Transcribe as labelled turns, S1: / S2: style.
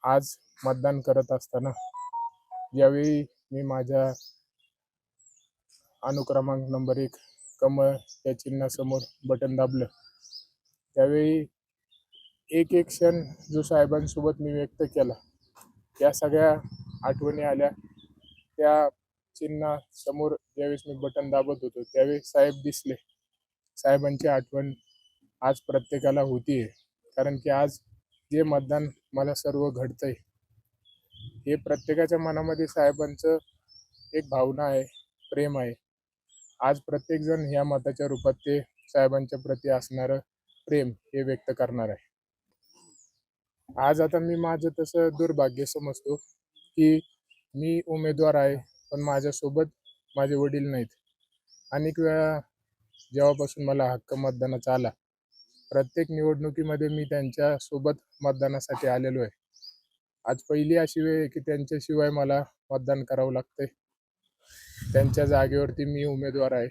S1: आज मतदान करत असताना ज्यावेळी मी माझ्या अनुक्रमांक नंबर 1 कमळ या चिन्हासमोर बटन दाबलं, त्यावेळी एक एक क्षण जो साहेबांसोबत मी व्यक्त केला, त्या सगळ्या आठवणी आल्या. त्या चिन्हासमोर ज्यावेळेस मी बटन दाबत होतो त्यावेळी साहेब दिसले. साहेबांची आठवण आज प्रत्येकाला होतीये, कारण की आज जे मतदान मला सर्व घडतंय हे प्रत्येकाच्या मनामध्ये साहेबांचं एक भावना आहे, प्रेम आहे. आज प्रत्येकजण ह्या मताच्या रूपात ते साहेबांच्या प्रती असणारं प्रेम हे व्यक्त करणार आहे. आज आता मी माझं तसं दुर्भाग्य समजतो की मी उमेदवार आहे, पण माझ्यासोबत माझे वडील नाहीत. अनेक वेळा जेव्हापासून मला हक्क मतदानाचा आला, प्रत्येक निवडणुकीमध्ये मी त्यांच्यासोबत मतदानासाठी आलेलो आहे. आज पहिली अशी वेळ आहे की त्यांच्याशिवाय मला मतदान करावं लागतंय. त्यांच्या जागेवरती मी उमेदवार आहे.